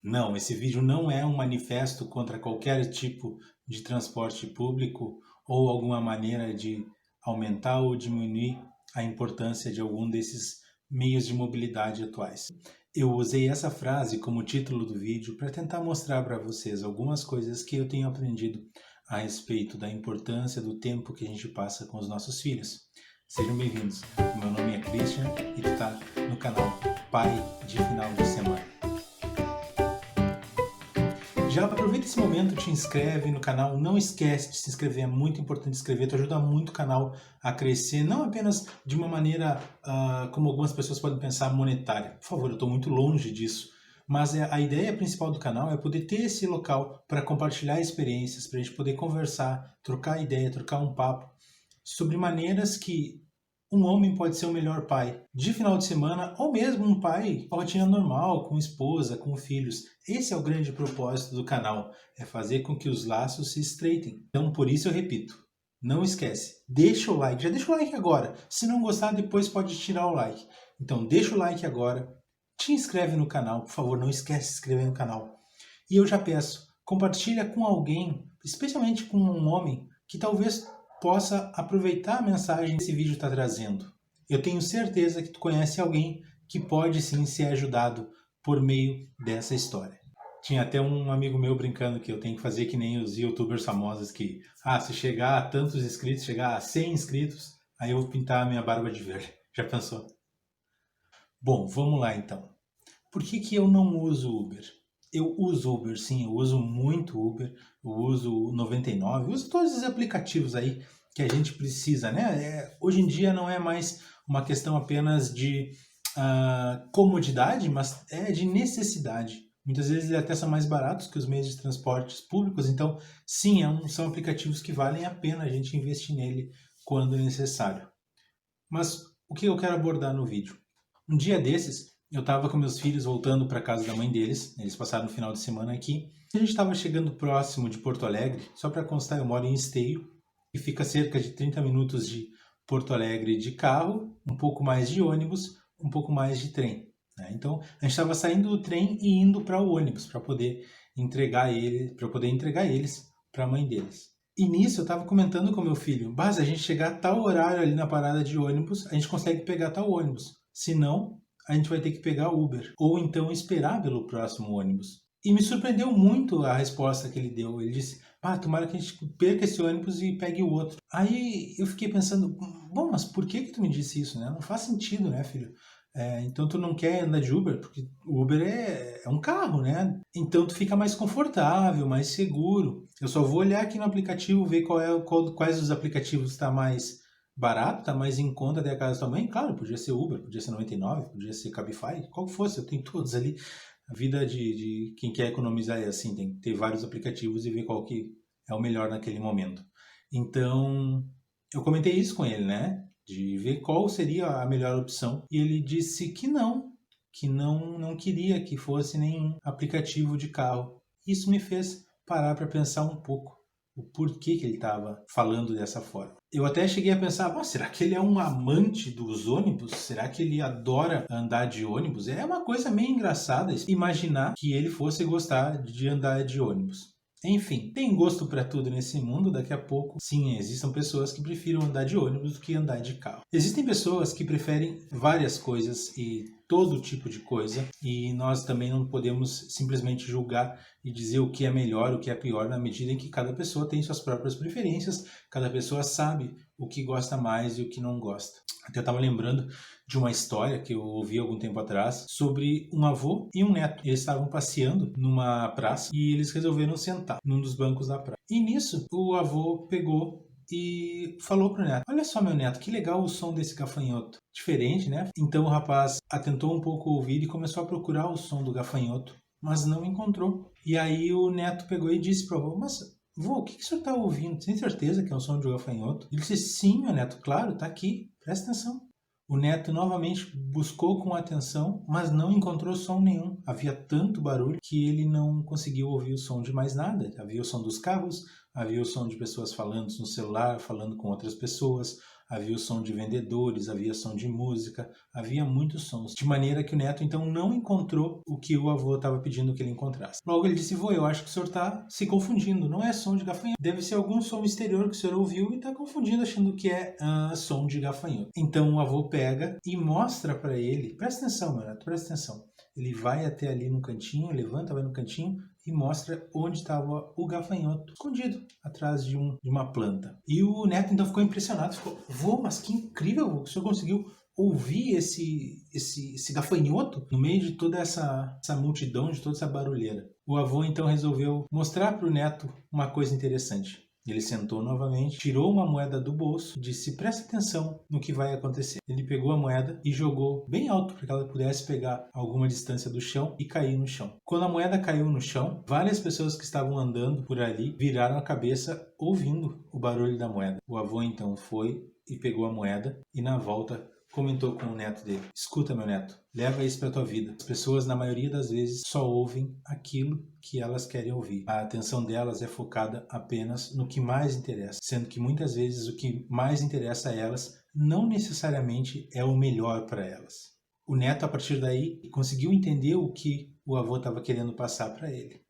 Não, esse vídeo não é um manifesto contra qualquer tipo de transporte público ou alguma maneira de aumentar ou diminuir a importância de algum desses meios de mobilidade atuais. Eu usei essa frase como título do vídeo para tentar mostrar para vocês algumas coisas que eu tenho aprendido a respeito da importância do tempo que a gente passa com os nossos filhos. Sejam bem-vindos. Meu nome é Christian e tu está no canal Pai de Final de Semana. Já aproveita esse momento, te inscreve no canal, não esquece de se inscrever, é muito importante inscrever, tu ajuda muito o canal a crescer, não apenas de uma maneira, como algumas pessoas podem pensar, monetária. Por favor, eu estou muito longe disso, mas a ideia principal do canal é poder ter esse local para compartilhar experiências, para a gente poder conversar, trocar ideia, trocar um papo sobre maneiras que um homem pode ser o melhor pai de final de semana ou mesmo um pai com rotina normal, com esposa, com filhos. Esse é o grande propósito do canal, é fazer com que os laços se estreitem. Então, por isso eu repito, não esquece, deixa o like, já deixa o like agora. Se não gostar, depois pode tirar o like. Então, deixa o like agora, te inscreve no canal, por favor, não esquece de se inscrever no canal. E eu já peço, compartilha com alguém, especialmente com um homem, que talvez possa aproveitar a mensagem que esse vídeo está trazendo. Eu tenho certeza que tu conhece alguém que pode sim ser ajudado por meio dessa história. Tinha até um amigo meu brincando que eu tenho que fazer que nem os youtubers famosos que, se chegar a tantos inscritos, chegar a 100 inscritos, aí eu vou pintar a minha barba de verde. Já pensou? Bom, vamos lá então. Por que eu não uso Uber? Eu uso Uber, sim, eu uso muito Uber, eu uso o 99, eu uso todos os aplicativos aí que a gente precisa, né? Hoje em dia não é mais uma questão apenas de comodidade, mas é de necessidade. Muitas vezes até são mais baratos que os meios de transportes públicos, então sim, são aplicativos que valem a pena a gente investir nele quando necessário. Mas o que eu quero abordar no vídeo? Um dia desses, eu estava com meus filhos voltando para casa da mãe deles, eles passaram o final de semana aqui. A gente estava chegando próximo de Porto Alegre, só para constar, eu moro em Esteio, e fica cerca de 30 minutos de Porto Alegre de carro, um pouco mais de ônibus, um pouco mais de trem. Né? Então, a gente estava saindo do trem e indo para o ônibus, para poder entregar eles para a mãe deles. E nisso eu estava comentando com meu filho, se a gente chegar a tal horário ali na parada de ônibus, a gente consegue pegar tal ônibus. Se não, a gente vai ter que pegar Uber, ou então esperar pelo próximo ônibus. E me surpreendeu muito a resposta que ele deu. Ele disse, tomara que a gente perca esse ônibus e pegue o outro. Aí eu fiquei pensando, bom, mas por que tu me disse isso, né? Não faz sentido, né, filho? Então tu não quer andar de Uber, porque o Uber é um carro, né? Então tu fica mais confortável, mais seguro. Eu só vou olhar aqui no aplicativo, ver quais os aplicativos está mais barato, está mais em conta até a casa da tua mãe. Claro, podia ser Uber, podia ser 99, podia ser Cabify, qual que fosse, eu tenho todos ali. A vida de quem quer economizar é assim, tem que ter vários aplicativos e ver qual que é o melhor naquele momento. Então, eu comentei isso com ele, né? De ver qual seria a melhor opção. E ele disse que não queria que fosse nenhum aplicativo de carro. Isso me fez parar para pensar um pouco o porquê que ele estava falando dessa forma. Eu até cheguei a pensar, será que ele é um amante dos ônibus? Será que ele adora andar de ônibus? É uma coisa meio engraçada imaginar que ele fosse gostar de andar de ônibus. Enfim, tem gosto para tudo nesse mundo. Daqui a pouco, sim, existem pessoas que prefiram andar de ônibus do que andar de carro. Existem pessoas que preferem várias coisas e todo tipo de coisa, e nós também não podemos simplesmente julgar e dizer o que é melhor, o que é pior, na medida em que cada pessoa tem suas próprias preferências, cada pessoa sabe o que gosta mais e o que não gosta. Até eu estava lembrando de uma história que eu ouvi algum tempo atrás sobre um avô e um neto. Eles estavam passeando numa praça e eles resolveram sentar num dos bancos da praça. E nisso, o avô pegou e falou pro neto, olha só meu neto, que legal o som desse gafanhoto. Diferente, né? Então o rapaz atentou um pouco o ouvido e começou a procurar o som do gafanhoto, mas não encontrou. E aí o neto pegou e disse pro avô, mas vô, o que o senhor está ouvindo? Tem certeza que é o som de um gafanhoto? Ele disse, sim, meu neto, claro, tá aqui, presta atenção. O neto novamente buscou com atenção, mas não encontrou som nenhum. Havia tanto barulho que ele não conseguiu ouvir o som de mais nada. Havia o som dos carros, havia o som de pessoas falando no celular, falando com outras pessoas, havia o som de vendedores, havia som de música, havia muitos sons, de maneira que o neto então não encontrou o que o avô estava pedindo que ele encontrasse. Logo ele disse: vô, eu acho que o senhor está se confundindo, não é som de gafanhoto, deve ser algum som exterior que o senhor ouviu e está confundindo, achando que é som de gafanhoto. Então o avô pega e mostra para ele, presta atenção, meu neto, presta atenção. Ele vai até ali no cantinho, levanta, vai no cantinho e mostra onde estava o gafanhoto, escondido atrás de uma planta. E o neto então ficou impressionado, ficou: vô, mas que incrível, vô, que o senhor conseguiu ouvir esse gafanhoto no meio de toda essa multidão, de toda essa barulheira. O avô então resolveu mostrar para o neto uma coisa interessante. Ele sentou novamente, tirou uma moeda do bolso, disse: presta atenção no que vai acontecer. Ele pegou a moeda e jogou bem alto para que ela pudesse pegar alguma distância do chão e cair no chão. Quando a moeda caiu no chão, várias pessoas que estavam andando por ali viraram a cabeça ouvindo o barulho da moeda. O avô então foi e pegou a moeda e na volta comentou com o neto dele: escuta, meu neto, leva isso para tua vida. As pessoas, na maioria das vezes, só ouvem aquilo que elas querem ouvir. A atenção delas é focada apenas no que mais interessa, sendo que muitas vezes o que mais interessa a elas não necessariamente é o melhor para elas. O neto, a partir daí, conseguiu entender o que o avô estava querendo passar para ele.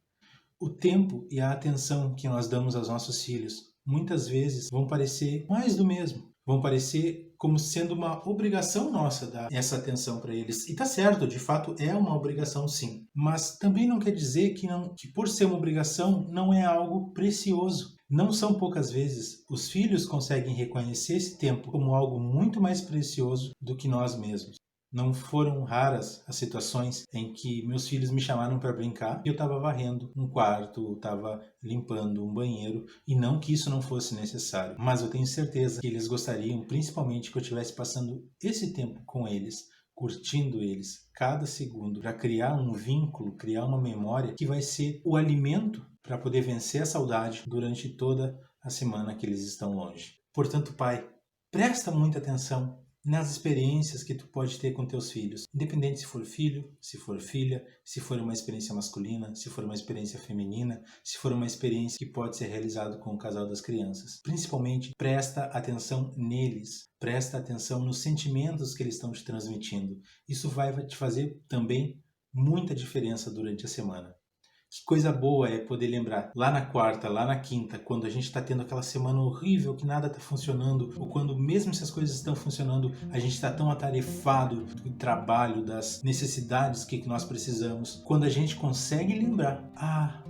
O tempo e a atenção que nós damos aos nossos filhos muitas vezes vão parecer mais do mesmo. Vão parecer como sendo uma obrigação nossa dar essa atenção para eles. E tá certo, de fato é uma obrigação sim. Mas também não quer dizer que por ser uma obrigação não é algo precioso. Não são poucas vezes os filhos conseguem reconhecer esse tempo como algo muito mais precioso do que nós mesmos. Não foram raras as situações em que meus filhos me chamaram para brincar e eu estava varrendo um quarto, estava limpando um banheiro, e não que isso não fosse necessário, mas eu tenho certeza que eles gostariam principalmente que eu estivesse passando esse tempo com eles, curtindo eles cada segundo, para criar um vínculo, criar uma memória que vai ser o alimento para poder vencer a saudade durante toda a semana que eles estão longe. Portanto, pai, presta muita atenção nas experiências que tu pode ter com teus filhos, independente se for filho, se for filha, se for uma experiência masculina, se for uma experiência feminina, se for uma experiência que pode ser realizada com o casal das crianças. Principalmente, presta atenção neles, presta atenção nos sentimentos que eles estão te transmitindo. Isso vai te fazer também muita diferença durante a semana. Que coisa boa é poder lembrar lá na quarta, lá na quinta, quando a gente está tendo aquela semana horrível que nada está funcionando, ou quando mesmo se as coisas estão funcionando, a gente está tão atarefado do trabalho, das necessidades que nós precisamos. Quando a gente consegue lembrar: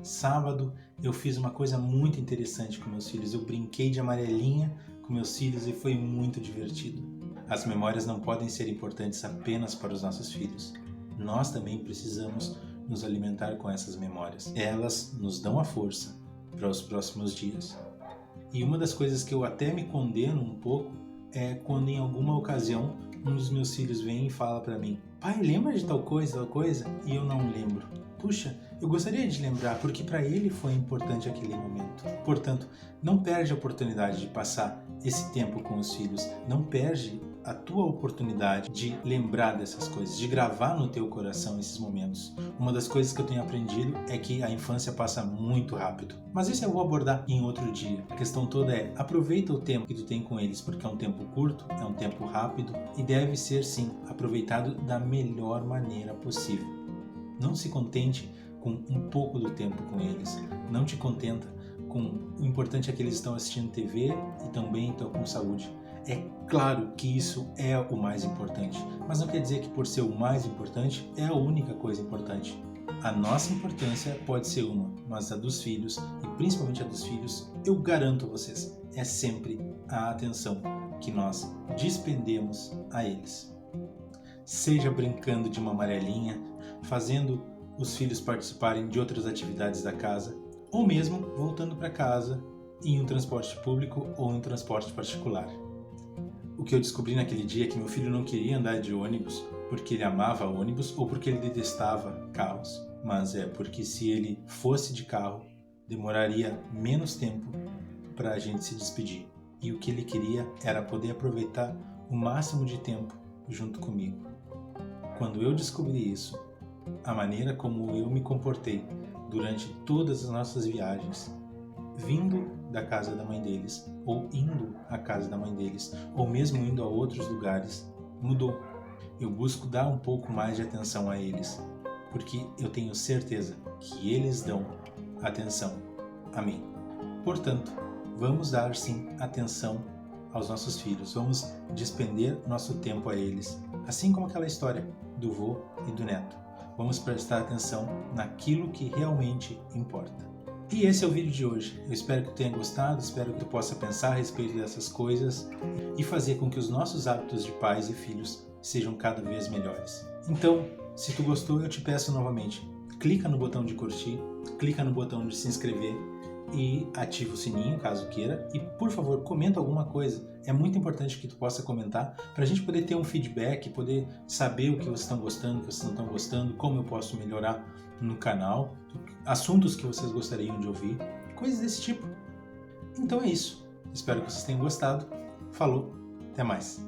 sábado eu fiz uma coisa muito interessante com meus filhos, eu brinquei de amarelinha com meus filhos e foi muito divertido. As memórias não podem ser importantes apenas para os nossos filhos. Nós também precisamos nos alimentar com essas memórias. Elas nos dão a força para os próximos dias. E uma das coisas que eu até me condeno um pouco é quando em alguma ocasião um dos meus filhos vem e fala para mim: pai, lembra de tal coisa? E eu não lembro. Puxa, eu gostaria de lembrar, porque para ele foi importante aquele momento. Portanto, não perde a oportunidade de passar esse tempo com os filhos. Não perde a tua oportunidade de lembrar dessas coisas, de gravar no teu coração esses momentos. Uma das coisas que eu tenho aprendido é que a infância passa muito rápido. Mas isso eu vou abordar em outro dia. A questão toda é: aproveita o tempo que tu tem com eles, porque é um tempo curto, é um tempo rápido e deve ser sim aproveitado da melhor maneira possível. Não se contente com um pouco do tempo com eles. Não te contenta com o importante é que eles estão assistindo TV e também estão com saúde. É claro que isso é o mais importante, mas não quer dizer que por ser o mais importante é a única coisa importante. A nossa importância pode ser uma, mas a dos filhos, e principalmente a dos filhos, eu garanto a vocês, é sempre a atenção que nós despendemos a eles. Seja brincando de uma amarelinha, fazendo os filhos participarem de outras atividades da casa, ou mesmo voltando para casa em um transporte público ou em um transporte particular. O que eu descobri naquele dia é que meu filho não queria andar de ônibus porque ele amava ônibus ou porque ele detestava carros, mas é porque se ele fosse de carro, demoraria menos tempo para a gente se despedir. E o que ele queria era poder aproveitar o máximo de tempo junto comigo. Quando eu descobri isso, a maneira como eu me comportei durante todas as nossas viagens, vindo da casa da mãe deles, ou indo à casa da mãe deles, ou mesmo indo a outros lugares, mudou. Eu busco dar um pouco mais de atenção a eles, porque eu tenho certeza que eles dão atenção a mim. Portanto, vamos dar sim atenção aos nossos filhos, vamos despender nosso tempo a eles, assim como aquela história do vô e do neto. Vamos prestar atenção naquilo que realmente importa. E esse é o vídeo de hoje. Eu espero que tu tenha gostado, espero que tu possa pensar a respeito dessas coisas e fazer com que os nossos hábitos de pais e filhos sejam cada vez melhores. Então, se tu gostou, eu te peço novamente, clica no botão de curtir, clica no botão de se inscrever e ativa o sininho, caso queira. E, por favor, comenta alguma coisa. É muito importante que tu possa comentar para a gente poder ter um feedback, poder saber o que vocês estão gostando, o que vocês não estão gostando, como eu posso melhorar no canal, assuntos que vocês gostariam de ouvir, coisas desse tipo. Então é isso. Espero que vocês tenham gostado. Falou, até mais.